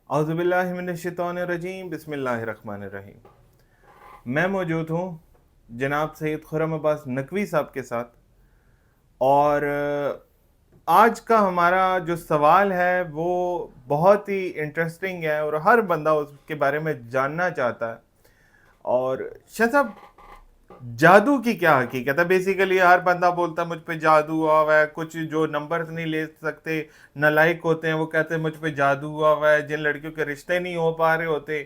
اعوذ باللہ من الشیطان الرجیم بسم اللہ الرحمن الرحیم۔ میں موجود ہوں جناب سید خرم عباس نقوی صاحب کے ساتھ، اور آج کا ہمارا جو سوال ہے وہ بہت ہی انٹرسٹنگ ہے اور ہر بندہ اس کے بارے میں جاننا چاہتا ہے۔ اور شاہ صاحب، جادو کی کیا حقیقت ہے؟ بیسیکلی ہر بندہ بولتا ہے مجھ پہ جادو ہوا ہوا ہے، کچھ جو نمبر نہیں لے سکتے نالائق ہوتے ہیں وہ کہتے ہیں مجھ پہ جادو ہوا ہوا ہے، جن لڑکیوں کے رشتے نہیں ہو پا رہے ہوتے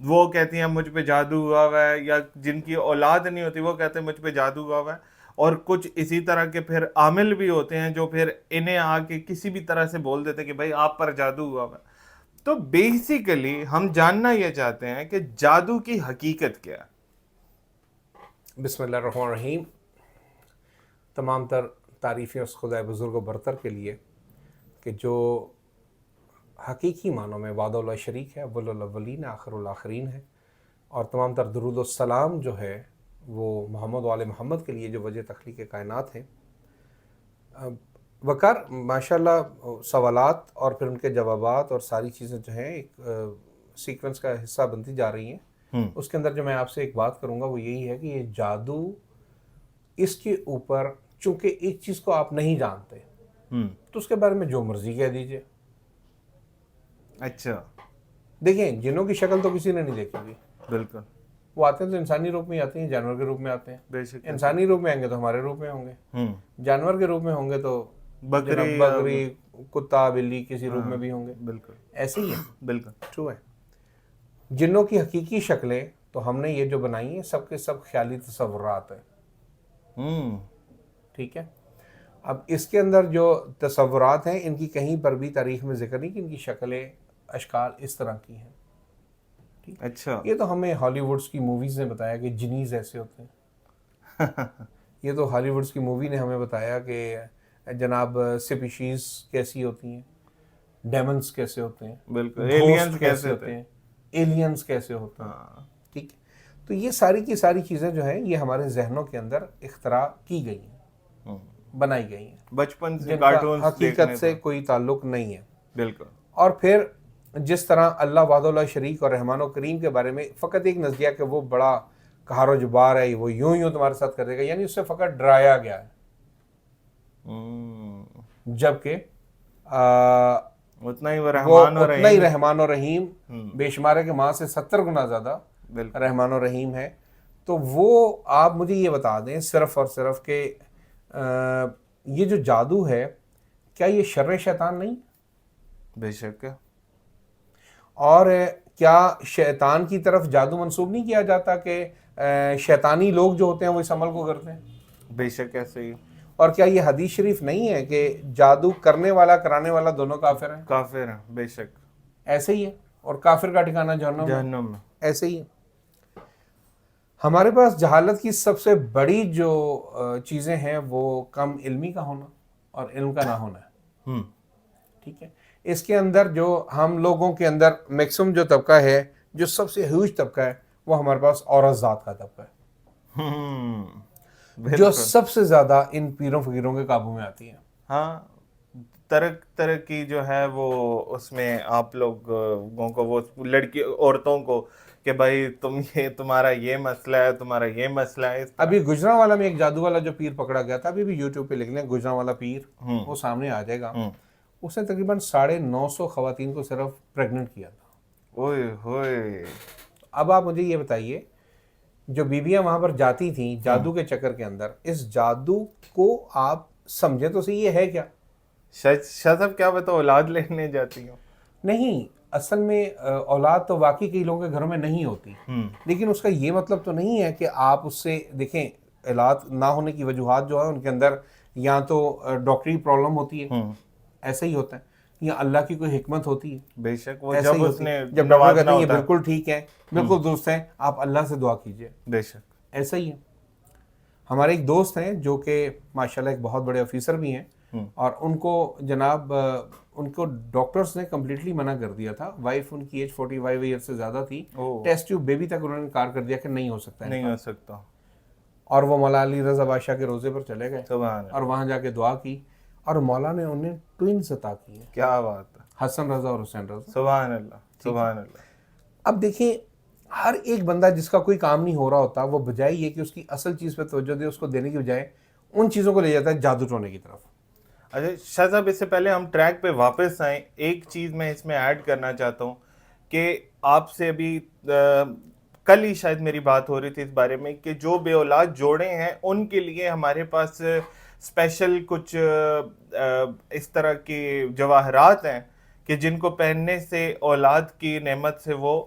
وہ کہتی ہیں مجھ پہ جادو ہوا ہوا ہے، یا جن کی اولاد نہیں ہوتی وہ کہتے ہیں مجھ پہ جادو ہوا ہوا ہے، اور کچھ اسی طرح کے پھر عامل بھی ہوتے ہیں جو پھر انہیں آ کے کسی بھی طرح سے بول دیتے کہ بھائی آپ پر جادو ہوا ہوا ہے۔ تو بیسیکلی ہم جاننا یہ چاہتے ہیں کہ جادو کی حقیقت کیا ہے؟ بسم اللہ الرحمن الرحیم۔ تمام تر تعریفیں اس خدائے بزرگ و برتر کے لیے کہ جو حقیقی معنوں میں وحدہ لا شریک ہے، اول الاولین آخر الاخرین ہے، اور تمام تر درود و سلام جو ہے وہ محمد و آل محمد کے لیے جو وجہ تخلیق کائنات ہیں۔ وقار ماشاءاللہ سوالات اور پھر ان کے جوابات اور ساری چیزیں جو ہیں ایک سیکوینس کا حصہ بنتی جا رہی ہیں۔ اس کے اندر جو میں آپ سے ایک بات کروں گا وہ یہی ہے کہ یہ جادو، اس کے اوپر چونکہ ایک چیز کو آپ نہیں جانتے تو اس کے بارے میں جو مرضی کہہ دیجئے۔ اچھا، دیکھیں جنوں کی شکل تو کسی نے نہیں دیکھی ہوئی، بالکل، وہ آتے ہیں تو انسانی روپ میں آتے ہیں، جانور کے روپ میں آتے ہیں۔ بے شک، انسانی روپ میں آئیں گے تو ہمارے روپ میں ہوں گے، جانور کے روپ میں ہوں گے تو بکری، کتا، بلی کسی روپ میں بھی ہوں گے۔ بالکل ایسے ہی ہے، بالکل ٹرو ہے۔ جنوں کی حقیقی شکلیں تو ہم نے یہ جو بنائی ہیں سب کے سب خیالی تصورات ہیں، ٹھیک ہے۔ اب اس کے اندر جو تصورات ہیں ان کی کہیں پر بھی تاریخ میں ذکر نہیں کہ ان کی شکلیں اشکال اس طرح کی ہیں۔ اچھا، یہ تو ہمیں ہالی ووڈس کی موویز نے بتایا کہ جنیز ایسے ہوتے ہیں، یہ تو ہالی ووڈس کی مووی نے ہمیں بتایا کہ جناب سپیشیز کیسی ہوتی ہیں، ڈیمنز کیسے ہوتے ہیں، بالکل، گھوسٹ ایلینز کیسے ہوتے ہیں، ایلینز کیسے ہوتے ہیں، ٹھیک ہے۔ تو یہ ساری کی ساری چیزیں جو ہیں یہ ہمارے ذہنوں کے اندر اختراع کی گئی ہیں، بنائی گئی ہیں، بچپن سے جن کا کارٹونز حقیقت سے کوئی تعلق نہیں ہے۔ بالکل، اور پھر جس طرح اللہ وحدہ لا شریک اور رحمان و کریم کے بارے میں فقط ایک نظریہ کہ وہ بڑا قہار و جبار ہے، وہ یوں یوں تمہارے ساتھ کر دے گا، یعنی اس سے فقط ڈرایا گیا ہے، جبکہ اتنا ہی وہ رحمان اتنا ہی رحمان و رحیم بے شمار ہے کہ ماں سے 70 گنا زیادہ رحمان و رحیم ہے۔ تو وہ آپ مجھے یہ بتا دیں صرف اور صرف کہ یہ جو جادو ہے کیا یہ شر شیطان نہیں؟ بے شک، اور کیا شیطان کی طرف جادو منسوب نہیں کیا جاتا کہ شیطانی لوگ جو ہوتے ہیں وہ اس عمل کو کرتے ہیں؟ بے شک ایسے ہی، اور کیا یہ حدیث شریف نہیں ہے کہ جادو کرنے والا کرانے والا دونوں کافر ہیں؟ کافر ہیں، بے شک، ایسے ہی ہے، اور کافر کا ٹھکانہ جہنم میں، ایسے ہی ہے۔ ہمارے پاس جہالت کی سب سے بڑی جو چیزیں ہیں وہ کم علمی کا ہونا اور علم کا نہ ہونا ہے، ٹھیک ہے۔ اس کے اندر جو ہم لوگوں کے اندر میکسیمم جو طبقہ ہے، جو سب سے ہیوج طبقہ ہے، وہ ہمارے پاس عورت ذات کا طبقہ ہے، جو سب سے زیادہ ان پیروں فقیروں کے قابو میں آتی ہے۔ ہاں، ترقی جو ہے وہ اس میں آپ لوگوں کو، وہ لڑکی عورتوں کو کہ بھائی تمہارا یہ مسئلہ ہے، تمہارا یہ مسئلہ ہے۔ ابھی گجرانوالا میں ایک جادو والا جو پیر پکڑا گیا تھا، ابھی بھی یوٹیوب پہ لکھ لیں گجرانوالا پیر، وہ سامنے آ جائے گا۔ اس نے تقریباً 950 خواتین کو صرف پریگننٹ کیا تھا۔ اوئے ہوئے، اب آپ مجھے یہ بتائیے جو بیویاں وہاں پر جاتی تھیں جادو کے چکر کے اندر، اس جادو کو آپ سمجھے تو صحیح، یہ ہے کیا؟ شاہ صاحب کیا بتا اولاد لینے جاتی ہوں؟ نہیں، اصل میں اولاد تو واقعی کئی لوگوں کے گھروں میں نہیں ہوتی، لیکن اس کا یہ مطلب تو نہیں ہے کہ آپ اس سے دیکھیں اولاد نہ ہونے کی وجوہات جو ہیں ان کے اندر یا تو ڈاکٹری پرابلم ہوتی ہے، ایسا ہی ہوتا ہے، یا اللہ کی کوئی حکمت ہوتی ہے، بے شک، وہ ایسا ہی جب اس نے جب ڈاکٹر کہتے ہیں یہ بالکل ٹھیک ہے، بالکل درست ہے، آپ اللہ سے دعا کیجئے، بے شک، ایسا ہی ہے۔ ہمارے ایک دوست ہیں جو کہ ماشاءاللہ ایک بہت بڑے آفیسر بھی ہیں، اور ان کو جناب ان کو ڈاکٹرز نے کمپلیٹلی منع کر دیا تھا، وائف ان کی ایج 45 ایئر سے زیادہ تھی، ٹیسٹ ٹیوب بیبی تک انہوں نے انکار کر دیا کہ نہیں ہو سکتا، نہیں ہو سکتا، اور وہ مولا علی رضا بادشاہ کے روزے پر چلے گئے سبحان اور وہاں جا کے دعا کی، اور مولا نے انہیں ٹوئنز عطا کیے، کیا بات ہے، حسن رضا اور حسین رضا، سبحان اللہ، سبحان اللہ. اب دیکھیں ہر ایک بندہ جس کا کوئی کام نہیں ہو رہا ہوتا وہ بجائے یہ کہ اس کی اصل چیز پہ توجہ دے اس کو دینے کی بجائے ان چیزوں کو لے جاتا ہے جادو ٹونے کی طرف. اچھا شاہ صاحب، اس سے پہلے ہم ٹریک پہ واپس آئیں، ایک چیز میں اس میں ایڈ کرنا چاہتا ہوں کہ آپ سے ابھی کل ہی شاید میری بات ہو رہی تھی اس بارے میں کہ جو بے اولاد جوڑے ہیں ان کے لیے ہمارے پاس اسپیشل کچھ اس طرح کے جواہرات ہیں کہ جن کو پہننے سے اولاد کی نعمت سے وہ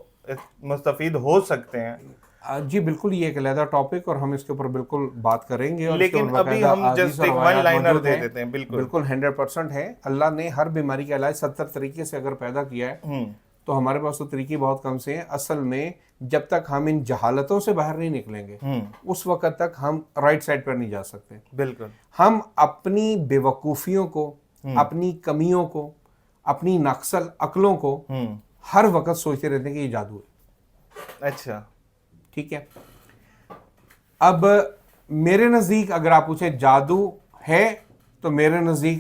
مستفید ہو سکتے ہیں. جی بالکل، یہ ایک علیحدہ ٹاپک اور ہم اس کے اوپر بالکل بات کریں گے. اور لیکن ابھی ہم جسٹ ایک ون لائنر دے دیتے ہیں. بالکل 100% ہے. اللہ نے ہر بیماری کا علاج 70 طریقے سے اگر پیدا کیا ہے تو ہمارے پاس تو طریقے بہت کم سے ہیں. اصل میں جب تک ہم ان جہالتوں سے باہر نہیں نکلیں گے اس وقت تک ہم رائٹ سائڈ پر نہیں جا سکتے. بالکل. ہم اپنی بے وقوفیوں کو، اپنی کمیوں کو، اپنی ناقص عقلوں کو ہر وقت سوچتے رہتے ہیں کہ یہ جادو ہے. اچھا ٹھیک ہے. اب میرے نزدیک اگر آپ پوچھیں جادو ہے تو میرے نزدیک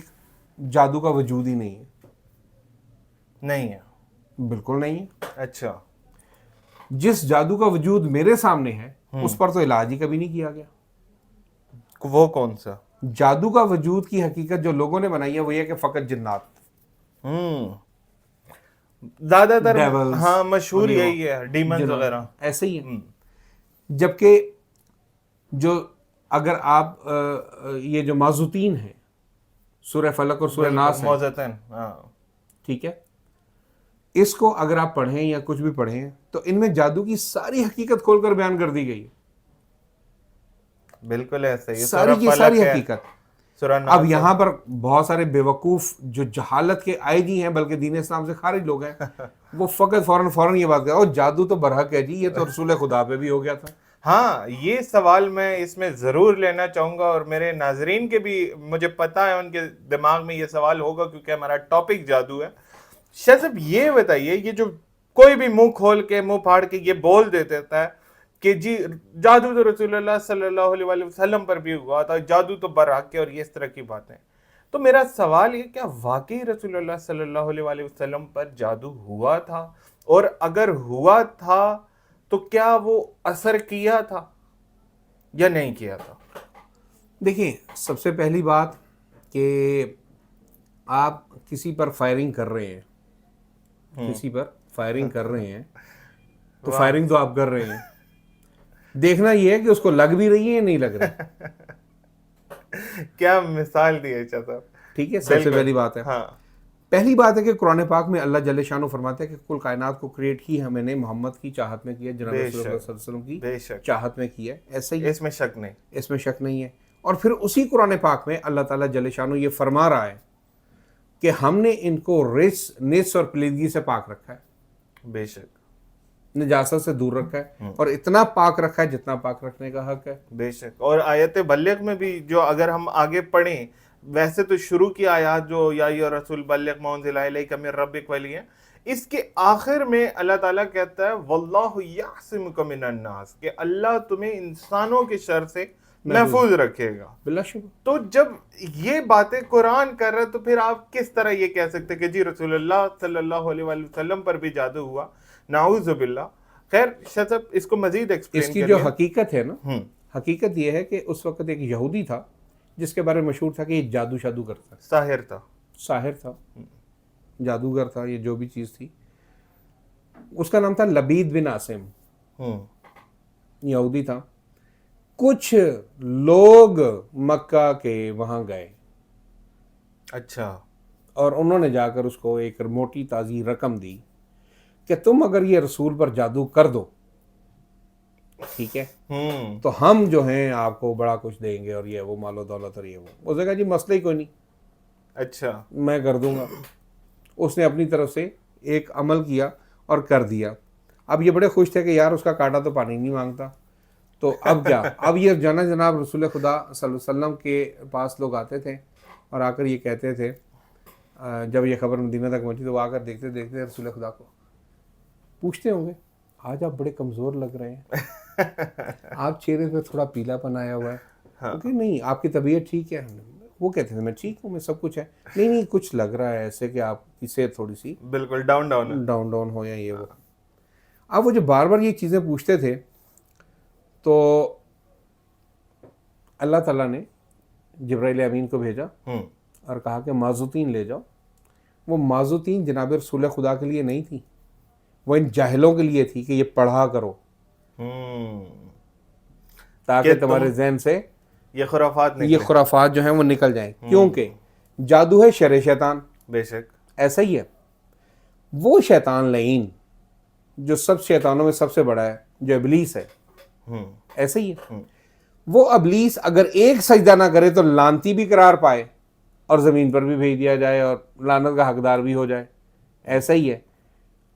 جادو کا وجود ہی نہیں ہے. نہیں ہے؟ بالکل نہیں ہے. اچھا. جس جادو کا وجود میرے سامنے ہے اس پر تو علاج ہی کبھی نہیں کیا گیا. وہ کون سا جادو کا وجود کی حقیقت جو لوگوں نے بنائی ہے وہ یہ کہ فقط جنات، زیادہ تر Devils، ہاں مشہور یہی ہے، ڈیمنز وغیرہ ایسے ہی ہے. جبکہ جو اگر آپ یہ جو معزوتین ہیں سورہ فلق اور سورہ ناس ہیں، موزتن، ٹھیک ہے، اس کو اگر آپ پڑھیں یا کچھ بھی پڑھیں تو ان میں جادو کی ساری حقیقت کھول کر بیان کر دی گئی ہے. بالکل ایسا ہی ساری کی ساری حقیقت. اب یہاں پر بہت سارے بیوقوف جو جہالت کے عائدی ہیں بلکہ دین اسلام سے خارج لوگ ہیں وہ فقط فوراً یہ بات کہا جادو تو برحق ہے جی، یہ تو رسول خدا پہ بھی ہو گیا تھا. ہاں یہ سوال میں اس میں ضرور لینا چاہوں گا اور میرے ناظرین کے بھی مجھے پتا ہے ان کے دماغ میں یہ سوال ہوگا کیونکہ ہمارا ٹاپک جادو ہے. شاہ صاحب یہ بتائیے، یہ جو کوئی بھی منہ کھول کے منہ پھاڑ کے یہ بول دیتا ہے کہ جی جادو تو رسول اللہ صلی اللہ علیہ وسلم پر بھی ہوا تھا، جادو تو برحق ہے اور یہ اس طرح کی باتیں، تو میرا سوال یہ کیا واقعی رسول اللہ صلی اللہ علیہ وسلم پر جادو ہوا تھا؟ اور اگر ہوا تھا تو کیا وہ اثر کیا تھا یا نہیں کیا تھا؟ دیکھیں سب سے پہلی بات کہ آپ کسی پر فائرنگ کر رہے ہیں، کسی پر فائرنگ کر رہے ہیں تو فائرنگ تو آپ کر رہے ہیں، دیکھنا یہ ہے کہ اس کو لگ بھی رہی ہے یا نہیں لگ رہی. کیا مثال دی ہے شاہ صاحب. ٹھیک ہے، سب سے پہلی بات ہے. پہلی بات ہے کہ قرآن پاک میں اللہ جل شانہ فرماتے ہیں کہ کل کائنات کو کریٹ ہی ہم نے محمد کی چاہت میں کیا، جناب رسول اللہ صلی اللہ علیہ وسلم کی چاہت میں کیا. ایسا ہی اس میں شک نہیں، اس میں شک نہیں ہے. اور پھر اسی قرآن پاک میں اللہ تعالیٰ جل شانہ یہ فرما رہا ہے کہ ہم نے ان کو نجس اور پلیدگی سے پاک رکھا ہے، بے شک نجاست سے دور رکھا ہے، اور اتنا پاک رکھا ہے جتنا پاک رکھنے کا حق ہے. بے شک. اور آیت بلغ میں بھی جو اگر ہم آگے پڑھیں، ویسے تو شروع کی آیات جو یا ایھا رسول بلغ ما انزل الیک من ربک والی ہیں، اس کے آخر میں اللہ تعالیٰ کہتا ہے واللہ یعصمک من الناس، کہ اللہ تمہیں انسانوں کے شر سے محفوظ رکھے گا. بلا شبہ. تو جب یہ باتیں قرآن کر رہا ہے تو پھر آپ کس طرح یہ کہہ سکتے کہ جی رسول اللہ صلی اللہ علیہ وسلم پر بھی جادو ہوا؟ نعوذ باللہ. خیر شاہ صاحب اس کو مزید ایکسپلین اس کی جو حقیقت ہے نا، حقیقت یہ ہے کہ اس وقت ایک یہودی تھا جس کے بارے میں مشہور تھا کہ یہ جادو شادو کرتا ہے، ساحر تھا، جادوگر تھا، یہ جو بھی چیز تھی. اس کا نام تھا لبید بن عاصم، یہودی تھا. کچھ لوگ مکہ کے وہاں گئے، اچھا، اور انہوں نے جا کر اس کو ایک موٹی تازی رقم دی کہ تم اگر یہ رسول پر جادو کر دو، ٹھیک ہے، تو ہم جو ہیں آپ کو بڑا کچھ دیں گے اور یہ وہ مال و دولت اور یہ وہ. اس نے کہا جی مسئلہ ہی کوئی نہیں، اچھا میں کر دوں گا. اس نے اپنی طرف سے ایک عمل کیا اور کر دیا. اب یہ بڑے خوش تھے کہ یار اس کا کانٹا تو پانی نہیں مانگتا. تو اب کیا، اب یہ جناب رسول خدا صلی اللہ علیہ وسلم کے پاس لوگ آتے تھے اور آ کر یہ کہتے تھے، جب یہ خبر مدینہ تک پہنچی تو وہ آ کر دیکھتے دیکھتے رسول خدا کو پوچھتے ہوں گے آج آپ بڑے کمزور لگ رہے ہیں، آپ چہرے پہ تھوڑا پیلا پن آیا ہوا ہے. کہ نہیں آپ کی طبیعت ٹھیک ہے. وہ کہتے تھے میں ٹھیک ہوں، میں سب کچھ ہے. نہیں کچھ لگ رہا ہے ایسے کہ آپ کی صحت تھوڑی سی بالکل ڈاؤن ہو یا یہ وہ. اب وہ جو بار بار یہ چیزیں پوچھتے تھے تو اللہ تعالیٰ نے جبرائیل امین کو بھیجا اور کہا کہ معزوتین لے جاؤ. وہ معزوتین جناب رسول خدا کے لیے نہیں تھی، وہ ان جاہلوں کے لیے تھی کہ یہ پڑھا کرو تاکہ تمہارے ذہن سے یہ خرافات جو ہیں وہ نکل جائیں. کیونکہ جادو ہے شر شیطان، بے شک ایسا ہی ہے. وہ شیطان لعین جو سب شیطانوں میں سب سے بڑا ہے، جو ابلیس ہے، ایسا ہی ہے. وہ ابلیس اگر ایک سجدہ نہ کرے تو لانتی بھی قرار پائے اور زمین پر بھی بھیج دیا جائے اور لعنت کا حقدار بھی ہو جائے. ایسا ہی ہے.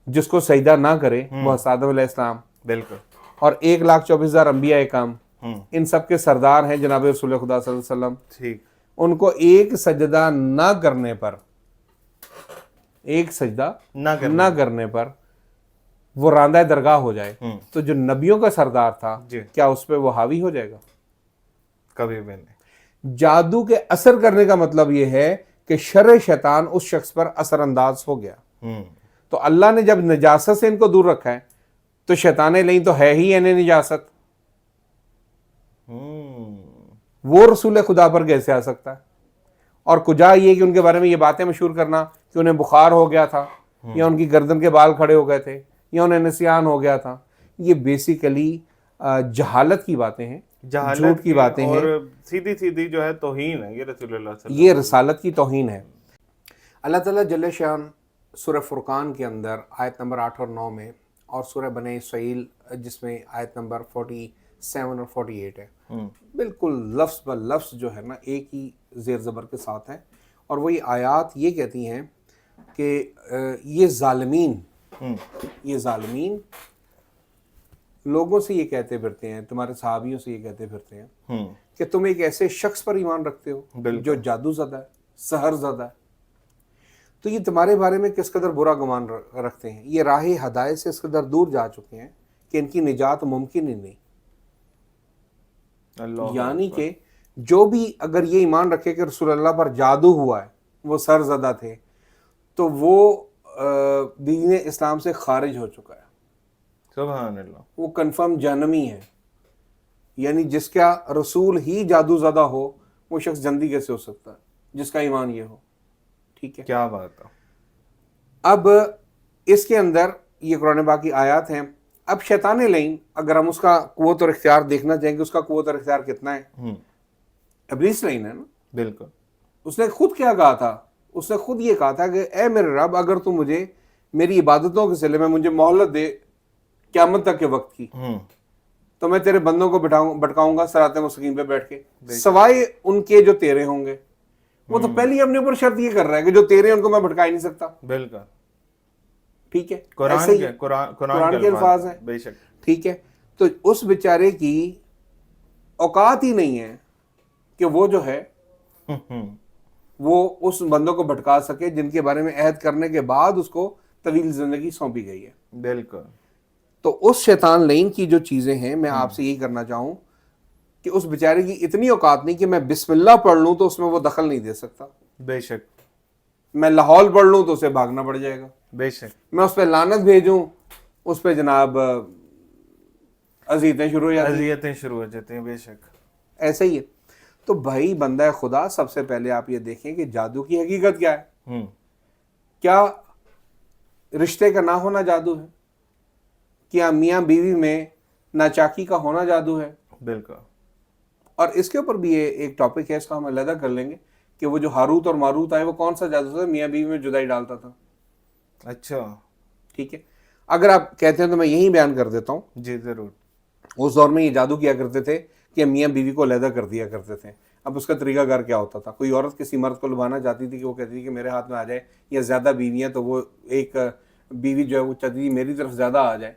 جس کو سجدہ نہ کرے وہ آدم علیہ السلام بالکل اور 1,24,000 انبیاء کرام ان سب کے سردار ہیں جناب رسول خدا صلی اللہ علیہ وسلم. ٹھیک. ان کو ایک سجدہ نہ کرنے پر، ایک سجدہ نہ کرنے پر وہ راندہ درگاہ ہو جائے تو جو نبیوں کا سردار تھا کیا اس پہ وہ حاوی ہو جائے گا؟ کبھی بھی نہیں. جادو کے اثر کرنے کا مطلب یہ ہے کہ شر شیطان اس شخص پر اثر انداز ہو گیا. تو اللہ نے جب نجاست سے ان کو دور رکھا ہے تو شیطان لعین تو ہے ہی یعنی نجاست. وہ رسول خدا پر کیسے آ سکتا ہے؟ اور کجا یہ کہ ان کے بارے میں یہ باتیں مشہور کرنا کہ انہیں بخار ہو گیا تھا یا ان کی گردن کے بال کھڑے ہو گئے تھے یا انہیں نسیان ہو گیا تھا، یہ بیسیکلی جہالت کی باتیں ہیں، جھوٹ کی باتیں ہیں، اور سیدھی جو ہے توہین ہے. یہ رسول اللہ صلی اللہ یہ رسالت کی توہین ہے. اللہ تعالیٰ جل شان سورہ فرقان کے اندر آیت نمبر 8 اور 9 میں اور سورہ بنی اسرائیل جس میں آیت نمبر 47 اور 48 ہے، بالکل لفظ بہ لفظ جو ہے نا ایک ہی زیر زبر کے ساتھ ہے. اور وہی آیات یہ کہتی ہیں کہ یہ ظالمین لوگوں سے یہ کہتے پھرتے ہیں، تمہارے صحابیوں سے یہ کہتے پھرتے ہیں کہ تم ایک ایسے شخص پر ایمان رکھتے ہو جو جادو زدہ ہے، سحر زدہ ہے. تو یہ تمہارے بارے میں کس قدر برا گمان رکھتے ہیں، یہ راہ ہدایت سے اس قدر دور جا چکے ہیں کہ ان کی نجات ممکن ہی نہیں. یعنی کہ جو بھی اگر یہ ایمان رکھے کہ رسول اللہ پر جادو ہوا ہے، وہ سر زدہ تھے، تو وہ دین اسلام سے خارج ہو چکا ہے. سبحان اللہ. وہ کنفرم جہنمی ہے. یعنی جس کا رسول ہی جادو زدہ ہو وہ شخص جنتی کیسے ہو سکتا ہے جس کا ایمان یہ ہو؟ ٹھیک ہے، کیا بات ہے. اب اس کے اندر یہ قرآن پاک کی آیات ہیں. اب شیطان لعین اگر ہم اس کا قوت اور اختیار دیکھنا چاہیں کہ اس کا قوت اور اختیار کتنا ہے، ابلیس لعین ہے نا. بالکل. اس نے خود کیا کہا تھا؟ اس نے خود یہ کہا تھا کہ اے میرے رب اگر تو مجھے میری عبادتوں کے صلے میں مجھے مہلت دے قیامت تک کے وقت کی تو میں تیرے بندوں کو بھٹکاؤں گا صراط مستقیم پہ بیٹھ کے، سوائے ان کے جو تیرے ہوں گے. وہ تو پہلے ہی اپنے اوپر شرط یہ کر رہا ہے کہ جو تیرے ان کو میں بھٹکا ہی نہیں سکتا. بالکل. ٹھیک ہے، قرآن کے الفاظ ہیں. بے شک. ٹھیک ہے. تو اس بیچارے کی اوقات ہی نہیں ہے کہ وہ جو ہے وہ اس بندوں کو بھٹکا سکے جن کے بارے میں عہد کرنے کے بعد اس کو طویل زندگی سونپی گئی ہے. بالکل. تو اس شیطان لعین کی جو چیزیں ہیں میں آپ سے یہی کرنا چاہوں کہ اس بیچارے کی اتنی اوقات نہیں کہ میں بسم اللہ پڑھ لوں تو اس میں وہ دخل نہیں دے سکتا. بے شک. میں لاہور پڑھ لوں تو اسے بھاگنا پڑ جائے گا. بے شک. میں اس پہ لعنت بھیجوں اس پہ جناب اذیتیں شروع ہو جاتی ہیں. بے شک. ایسا ہی ہے. تو بھائی بندہ خدا سب سے پہلے آپ یہ دیکھیں کہ جادو کی حقیقت کیا ہے. کیا رشتے کا نہ ہونا جادو ہے؟ کیا میاں بیوی میں ناچاکی کا ہونا جادو ہے؟ بالکل. اور اس کے اوپر بھی یہ ایک ٹاپک ہے، اس کا ہم علیحدہ کر لیں گے کہ وہ جو ہاروت اور ماروت آئے وہ کون سا جادو تھا میاں بیوی میں جدائی ڈالتا تھا. اچھا ٹھیک ہے. اگر آپ کہتے ہیں تو میں یہی بیان کر دیتا ہوں. جی ضرور. اس دور میں یہ جادو کیا کرتے تھے کہ میاں بیوی کو علیحدہ کر دیا کرتے تھے. اب اس کا طریقہ کار کیا ہوتا تھا؟ کوئی عورت کسی مرد کو لبھانا چاہتی تھی کہ وہ کہتی تھی کہ میرے ہاتھ میں آ جائے یا زیادہ بیویاں تو وہ ایک بیوی جو ہے وہ چاہتی تھی میری طرف زیادہ آ جائے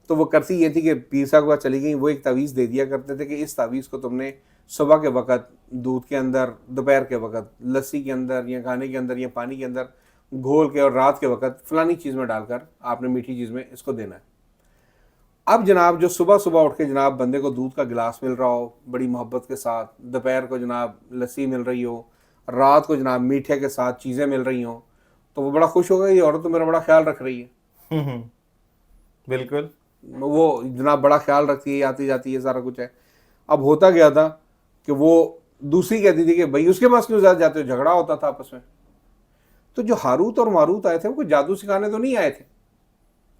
تو وہ کرتی یہ تھی کہ پیر صاحب کے پاس چلی گئی، وہ ایک تعویذ دے دیا کرتے تھے کہ اس تعویذ کو تم نے صبح کے وقت دودھ کے اندر، دوپہر کے وقت لسی کے اندر یا کھانے کے اندر یا پانی کے اندر گھول کے اور رات کے وقت فلانی چیز میں ڈال کر آپ نے میٹھی چیز میں اس کو دینا ہے. اب جناب جو صبح صبح اٹھ کے جناب بندے کو دودھ کا گلاس مل رہا ہو بڑی محبت کے ساتھ، دوپہر کو جناب لسی مل رہی ہو، رات کو جناب میٹھے کے ساتھ چیزیں مل رہی ہوں، تو وہ بڑا خوش ہوگا، یہ عورت تو میرا بڑا خیال رکھ رہی ہے. بالکل. وہ جناب بڑا خیال رکھتی ہے، آتی جاتی ہے، سارا کچھ ہے. اب ہوتا گیا تھا کہ وہ دوسری کہتی تھی کہ بھائی اس کے پاس کیوں زیادہ جاتے ہو، جھگڑا ہوتا تھا آپس میں. تو جو ہاروت اور ماروت آئے تھے وہ کوئی جادو سکھانے تو نہیں آئے تھے،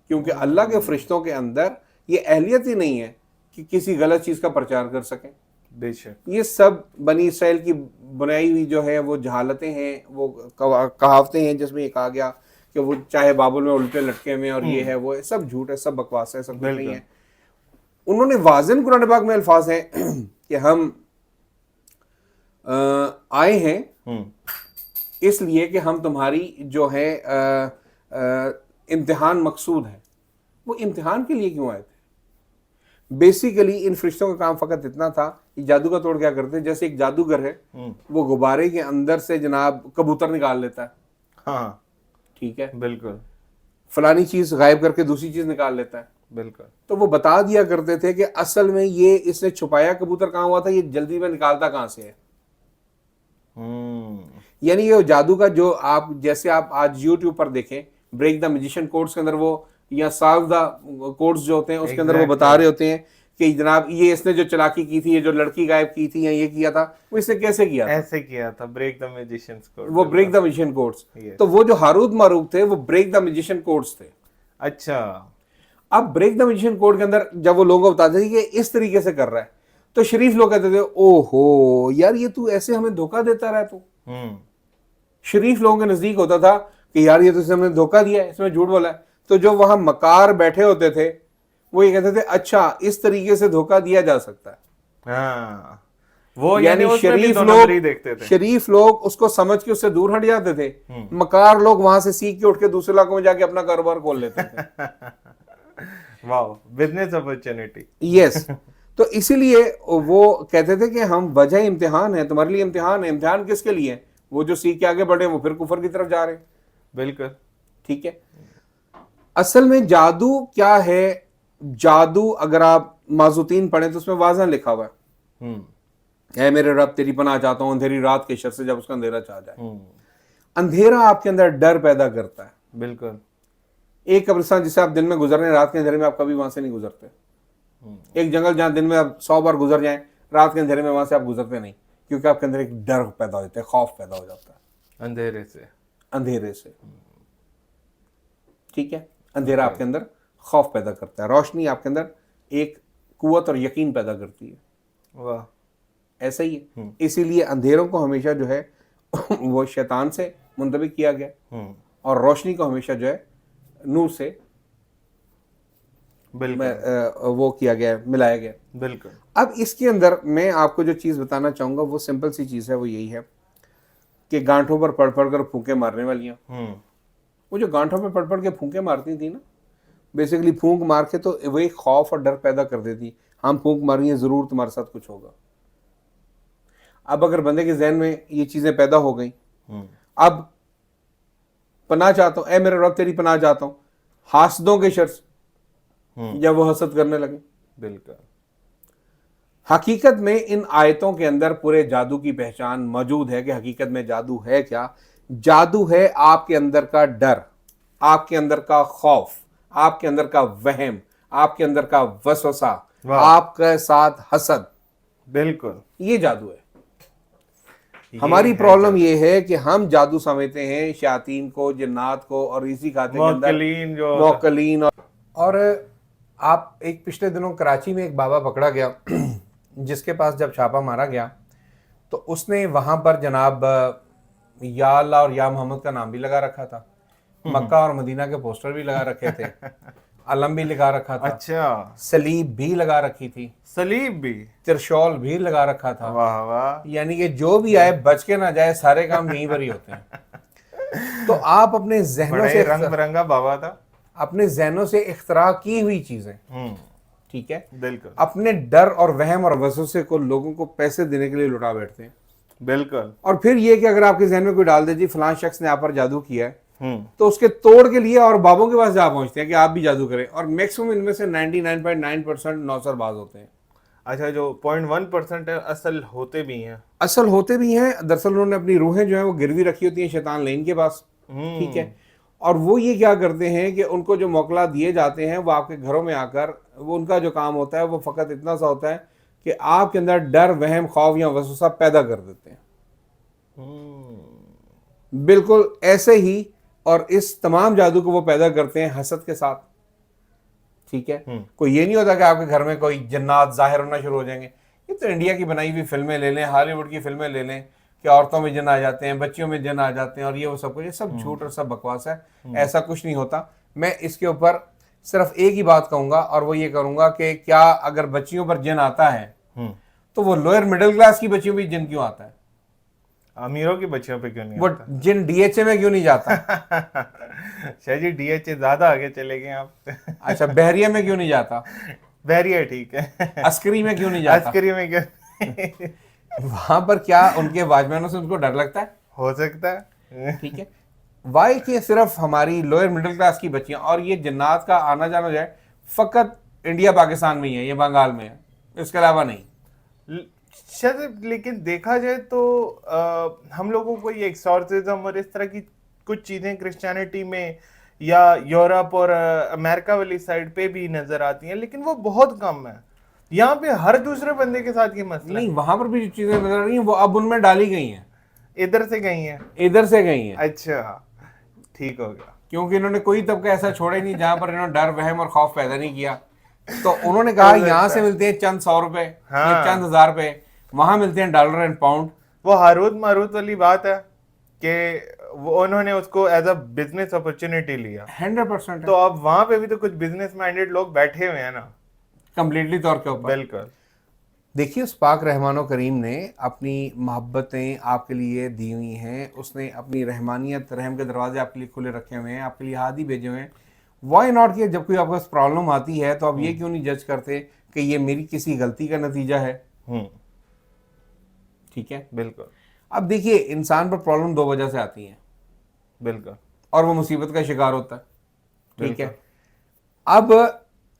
کیونکہ اللہ کے فرشتوں کے اندر یہ اہلیت ہی نہیں ہے کہ کسی غلط چیز کا پرچار کر سکیں. بے شک. یہ سب بنی اسرائیل کی بنائی ہوئی جو ہے وہ جہالتیں ہیں، وہ کہاوتیں ہیں جس میں یہ کہا گیا کہ وہ چاہے بابل میں الٹے لٹکے میں اور یہ ہے وہ ہے، سب جھوٹ ہے، سب بکواس ہے، سب کچھ نہیں ہے. انہوں نے واضح قرآن پاک میں الفاظ ہیں کہ ہم آئے ہیں اس لیے کہ ہم تمہاری جو ہے امتحان مقصود ہے. وہ امتحان کے لیے کیوں آئے تھے؟ بیسیکلی ان فرشتوں کا کام فقط اتنا تھا کہ جادو کا توڑ کیا کرتے، جیسے ایک جادوگر ہے وہ غبارے کے اندر سے جناب کبوتر نکال لیتا ہے. ہاں ٹھیک ہے. بالکل. فلانی چیز غائب کر کے دوسری چیز نکال لیتا ہے. بالکل. تو وہ بتا دیا کرتے تھے کہ اصل میں یہ اس نے چھپایا کبوتر کہاں ہوا تھا، یہ جلدی میں نکالتا کہاں سے ہے. یعنی یہ جادو کا جو آپ جیسے آپ آج یوٹیوب پر دیکھیں بریک دا میجیشین کورس کے اندر وہ یا سالو دا کورس جو ہوتے ہیں اس کے اندر وہ بتا رہے ہوتے ہیں کہ جناب یہ اس نے جو چلاکی کی تھی، یہ جو لڑکی غائب کی تھی یا یہ کیا تھا، وہ اس نے کیسے کیا تھا، ایسے کیا تھا. Break the magician's curse. وہ بریک دا میجیشین کورس. تو وہ جو ہاروت ماروت تھے وہ بریک دا میجیشین کورس تھے. اچھا. اب بریک دا میجیشین کوڈ کے اندر جب وہ لوگوں کو بتاتے تھے کہ اس طریقے سے کر رہا ہے تو شریف لوگ کہتے تھے او ہو یار یہ تو ایسے ہمیں دھوکہ دیتا رہا. تو شریف لوگوں کے نزدیک ہوتا تھا کہ یار یہ تو اسے ہمیں دھوکہ دیا ہے، اس میں جھوٹ بولا ہے. تو جو وہاں مکار بیٹھے ہوتے تھے وہ یہ کہتے تھے اچھا اس طریقے سے دھوکہ دیا جا سکتا ہے. وہ یعنی شریف لوگ اس کو سمجھ کے اس سے دور ہٹ جاتے تھے، مکار لوگ وہاں سے سیکھ کے اٹھ کے دوسرے علاقوں میں جا کے اپنا کاروبار کھول لیتے تھے. واو، بزنس اپرچونٹی. یس. تو اسی لیے وہ کہتے تھے کہ ہم وجہ امتحان ہے، تمہارے لیے امتحان ہے. امتحان کس کے لیے؟ وہ جو سیکھ کے آگے بڑھے وہ پھر کفر کی طرف جا رہے ہیں. بالکل. ٹھیک ہے. اصل میں جادو کیا ہے؟ جادو اگر آپ معزوتین پڑھیں تو اس میں واضح لکھا ہوا ہے اے میرے رب تیری پناہ چاہتا ہوں اندھیری رات کے شر سے جب اس کا اندھیرا چھا جائے. اندھیرا آپ کے اندر ڈر پیدا کرتا ہے. بالکل. ایک قبرستان جسے آپ دن میں گزر رہے ہیں رات کے اندھیرے میں آپ کبھی وہاں سے نہیں گزرتے. ایک جنگل جہاں دن میں آپ 100 بار گزر جائیں رات کے اندھیرے میں وہاں سے آپ گزرتے نہیں، کیونکہ آپ کے اندر ایک ڈر پیدا ہو جاتا ہے، خوف پیدا ہو جاتا ہے اندھیرے سے. ٹھیک ہے. اندھیرا آپ کے اندر خوف پیدا کرتا ہے، روشنی آپ کے اندر ایک قوت اور یقین پیدا کرتی ہے. واہ. ایسا ہی ہے. اسی لیے اندھیروں کو ہمیشہ جو ہے وہ شیطان سے منطبق کیا گیا اور روشنی کو ہمیشہ جو ہے نور سے وہ کیا گیا، ملایا گیا. بالکل. اب اس کے اندر میں آپ کو جو چیز بتانا چاہوں گا وہ سمپل سی چیز ہے، وہ یہی ہے کہ گانٹھوں پر پڑھ پڑھ کر پھونکے مارنے والیاں. وہ جو گانٹھوں پہ پڑھ پڑھ کے پھونکے مارتی تھی نا، بیسیکلی پھونک مار کے تو وہ ایک خوف اور ڈر پیدا کر دیتی، ہم پھونک ماریں ضرور تمہارے ساتھ کچھ ہوگا. اب اگر بندے کے ذہن میں یہ چیزیں پیدا ہو گئیں، اب پناہ چاہتا ہوں اے میرے رب تیری پناہ چاہتا ہوں حاسدوں کے شر سے، جب وہ حسد کرنے لگے. بالکل. حقیقت میں ان آیتوں کے اندر پورے جادو کی پہچان موجود ہے کہ حقیقت میں جادو ہے کیا. جادو ہے آپ کے اندر کا ڈر، آپ کے اندر کا خوف، آپ کے اندر کا وہم، آپ کے اندر کا وسوسہ، آپ کے ساتھ حسد. بالکل. یہ جادو ہے. ہماری پرابلم یہ ہے کہ ہم جادو سمجھتے ہیں شیاطین کو، جنات کو، اور اسی کھاتے کے اندر موکلین. اور آپ ایک پچھلے دنوں کراچی میں ایک بابا پکڑا گیا جس کے پاس جب چھاپا مارا گیا تو اس نے وہاں پر جناب یا اللہ اور یا محمد کا نام بھی لگا رکھا تھا، مکہ اور مدینہ کے پوسٹر بھی لگا رکھے تھے، علم بھی لگا رکھا تھا. اچھا. سلیب بھی لگا رکھی تھی، سلیب بھی، ترشول بھی لگا رکھا تھا. واہ واہ. یعنی کہ جو بھی آئے بچ کے نہ جائے، سارے کام یہیں پر ہی ہوتے ہیں. تو آپ اپنے ذہنوں سے رنگ برنگا بابا تھا، اپنے ذہنوں سے اختراع کی ہوئی چیزیں، ٹھیک ہے، بالکل، اپنے ڈر اور وہم اور وسوسے کو لوگوں کو پیسے دینے کے لیے لٹا بیٹھتے ہیں. بالکل. اور پھر یہ کہ اگر آپ کے ذہن میں کوئی ڈال دے جی فلاں شخص نے آپ پر جادو کیا ہے، تو اس کے توڑ کے لیے اور بابوں کے پاس جا پہنچتے ہیں کہ آپ بھی جادو کریں, اور میکسیمم ان میں سے 99.9% نوسر باز ہوتے ہیں. اچھا, جو 0.1% ہے اصل ہوتے بھی ہیں. اصل ہوتے بھی ہیں, دراصل انہوں نے اپنی روحیں جو ہیں وہ گروی رکھی ہوتی ہیں شیطان لین کے پاس, ٹھیک ہے, اور وہ یہ کیا کرتے ہیں کہ ان کو جو موقع دیے جاتے ہیں وہ آپ کے گھروں میں آ کر, وہ ان کا جو کام ہوتا ہے وہ فقط اتنا سا ہوتا ہے کہ آپ کے اندر ڈر, وہم, خوف یا وسوسہ پیدا کر دیتے ہیں. بالکل ایسے ہی, اور اس تمام جادو کو وہ پیدا کرتے ہیں حسد کے ساتھ, ٹھیک ہے. کوئی یہ نہیں ہوتا کہ آپ کے گھر میں کوئی جنات ظاہر ہونا شروع ہو جائیں گے. یہ تو انڈیا کی بنائی ہوئی فلمیں لے لیں, ہالی ووڈ کی فلمیں لے لیں کہ عورتوں میں جن آ جاتے ہیں, بچیوں میں جن آ جاتے ہیں, اور یہ وہ سب کچھ, یہ سب جھوٹ اور سب بکواس ہے. ایسا کچھ نہیں ہوتا. میں اس کے اوپر صرف ایک ہی بات کہوں گا, اور وہ یہ کروں گا کہ کیا اگر بچیوں پر جن آتا ہے تو وہ لوئر مڈل کلاس کی بچیوں بھی جن کیوں آتا ہے؟ امیروں کی بچیوں پہ کیوں نہیں وہ جن ڈی ایچ اے میں کیوں نہیں جاتا؟ شاہ جی ڈی ایچ اے زیادہ آگے چلے گئے آپ. اچھا, بحریہ میں کیوں نہیں جاتا؟ بحریہ ٹھیک ہے. عسکری میں کیوں نہیں جاتا؟ عسکری میں کیوں؟ وہاں پر کیا ان کے واچمینوں سے ان کو ڈر لگتا ہے؟ ہو سکتا ہے. ٹھیک ہے. وائی کہ صرف ہماری لوئر مڈل کلاس کی بچیاں, اور یہ جنات کا آنا جانا جو ہے فقط انڈیا پاکستان میں ہی ہے, یہ بنگال میں ہے, اس کے علاوہ نہیں. شاید لیکن دیکھا جائے تو ہم لوگوں کو یہ ایکسورسزم اور اس طرح کی کچھ چیزیں کرسچینٹی میں یا یورپ اور امریکہ والی سائڈ پہ بھی نظر آتی ہیں, لیکن وہ بہت کم ہے. یہاں پہ ہر دوسرے بندے کے ساتھ یہ مسئلہ نہیں, وہاں پر بھی جو چیزیں نظر آ رہی ہیں وہ اب ان میں ڈالی گئی ہیں, ادھر سے گئی ہیں, ادھر سے گئی ہیں. اچھا ٹھیک ہو گیا. کیونکہ انہوں نے کوئی طبقہ ایسا چھوڑا ہی نہیں جہاں پر انہوں نے ڈر, وہم اور خوف پیدا نہیں کیا. تو انہوں نے کہا یہاں سے ملتے ہیں چند 100 روپے یا چند 1000 روپے, وہاں ملتے ہیں ڈالر اینڈ پاؤنڈ. وہ ہاروت ماروت والی بات ہے کہ وہ انہوں نے اس کو ایز اے بزنس اپرچونٹی لیا. 100%. تو اب وہاں پہ بھی تو کچھ بزنس مائنڈیڈ لوگ بیٹھے ہوئے ہیں نا, کمپلیٹلی طور کے اوپر. بالکل. دیکھیے اس پاک رحمان و کریم نے اپنی محبتیں آپ کے لیے دی ہوئی ہیں, اس نے اپنی رحمانیت, رحم کے دروازے آپ کے لیے کھلے رکھے ہوئے ہیں, آپ کے لیے ہادی بھیجے ہوئے ہیں. وائی ناٹ کہ جب کوئی آپ کو پرابلم آتی ہے تو آپ یہ کیوں نہیں جج کرتے کہ یہ میری کسی غلطی کا نتیجہ ہے؟ ٹھیک ہے, بالکل. اب دیکھیے انسان پر پرابلم 2 وجہ سے آتی ہیں, بالکل, اور وہ مصیبت کا شکار ہوتا ہے, ٹھیک ہے. اب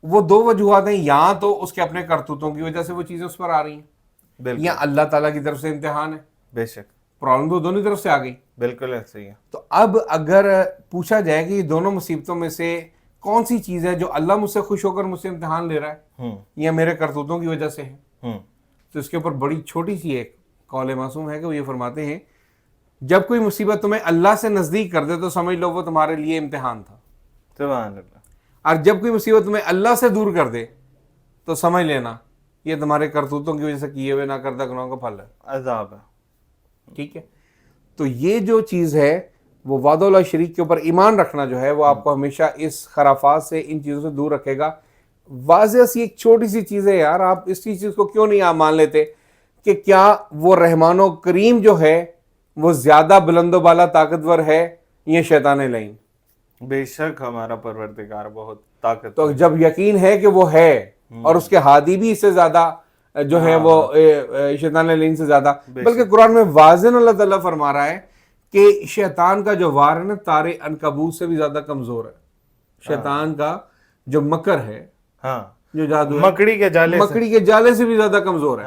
وہ 2 وجوہات ہیں, یا تو اس کے اپنے کرتوتوں کی وجہ سے وہ چیزیں اس پر آ رہی ہیں, یا اللہ تعالیٰ کی طرف سے امتحان ہے. بے شک, پرابلم تو دونوں طرف سے آ گئی. بالکل ایسے ہی ہے. تو اب اگر پوچھا جائے کہ یہ دونوں مصیبتوں میں سے کون سی چیز ہے جو اللہ مجھ سے خوش ہو کر مجھ سے امتحان لے رہا ہے, یا میرے کرتوتوں کی وجہ سے ہے, تو اس کے اوپر بڑی چھوٹی سی ایک قول معصوم ہے کہ وہ یہ فرماتے ہیں, جب کوئی مصیبت تمہیں اللہ سے نزدیک کر دے تو سمجھ لو وہ تمہارے لیے امتحان تھا. سبحان اللہ. اور جب کوئی مصیبت تمہیں اللہ سے دور کر دے تو سمجھ لینا یہ تمہارے کرتوتوں کی وجہ سے کیے ہوئے نہ کردہ گناہوں کا پھل ہے, عذاب ہے. ٹھیک ہے. تو یہ جو چیز ہے وہ وعدہ اللہ شریک کے اوپر ایمان رکھنا جو ہے وہ آپ کو ہمیشہ اس خرافات سے, ان چیزوں سے دور رکھے گا. واضح سی ایک چھوٹی سی چیز ہے یار, آپ اس چیز کو کیوں نہیں آپ مان لیتے کہ کیا وہ رحمان و کریم جو ہے وہ زیادہ بلند و بالا طاقتور ہے یا شیطان لعین؟ بے شک ہمارا پروردگار بہت طاقت. تو جب یقین ہے کہ وہ ہے, اور اس کے ہادی بھی اس سے زیادہ جو ہے وہ شیطان لعین سے زیادہ, بلکہ قرآن میں واضح اللہ تعالیٰ فرما رہا ہے کہ شیطان کا جو وار ہے نا تارے عنکبوت سے بھی زیادہ کمزور ہے. شیطان کا جو مکر ہے, جو جادو ہے, مکڑی کے جالے سے بھی زیادہ کمزور ہے.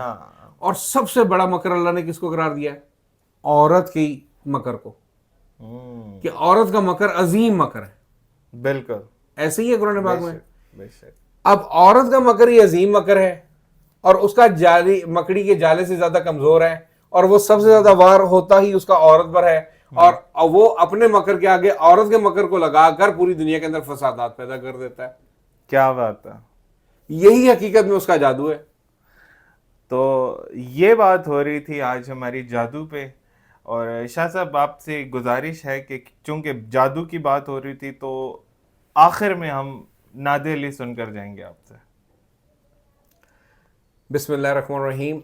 اور سب سے بڑا مکر اللہ نے کس کو قرار دیا ہے؟ عورت کی مکر کو, کہ عورت کا مکر عظیم مکر ہے. بالکل ایسے ہی ہے قرآن پاک میں. بے شک. اب عورت کا مکر ہی عظیم مکر ہے, اور اس کا جالی مکڑی کے جالے سے زیادہ کمزور ہے, اور وہ سب سے زیادہ وار ہوتا ہی اس کا عورت پر ہے, اور وہ اپنے مکر کے آگے عورت کے مکر کو لگا کر پوری دنیا کے اندر فسادات پیدا کر دیتا ہے. کیا بات ہے. یہی حقیقت میں اس کا جادو ہے. تو یہ بات ہو رہی تھی آج ہماری جادو پہ, اور شاہ صاحب آپ سے گزارش ہے کہ چونکہ جادو کی بات ہو رہی تھی تو آخر میں ہم نعت علی سن کر جائیں گے آپ سے. بسم اللہ الرحمن الرحیم.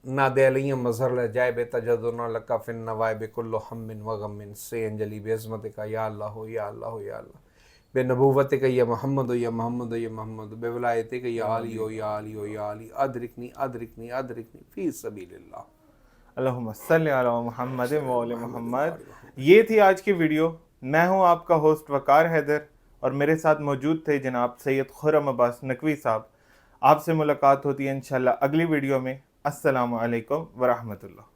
نعت علی مظہر لجائب تجدنا لکا فی النوائب کل ہم و غم سے انجلی بعظمت کا یا اللہ ہو یا اللہ ہو یا اللہ, بے نبوت کا یا محمد ہو یا محمد ہو یا محمد, بے ولایت کا یا علی ہو یا علی ہو یا علی, ادرکنی ادرکنی ادرکنی فی سبیل اللہ. اللہم صلی علی محمد و علی محمد. یہ تھی آج کی ویڈیو. میں ہوں آپ کا ہوسٹ وقار حیدر اور میرے ساتھ موجود تھے جناب سید خرم عباس نقوی صاحب. آپ سے ملاقات ہوتی ہے انشاءاللہ اگلی ویڈیو میں. السلام علیکم ورحمۃ اللہ.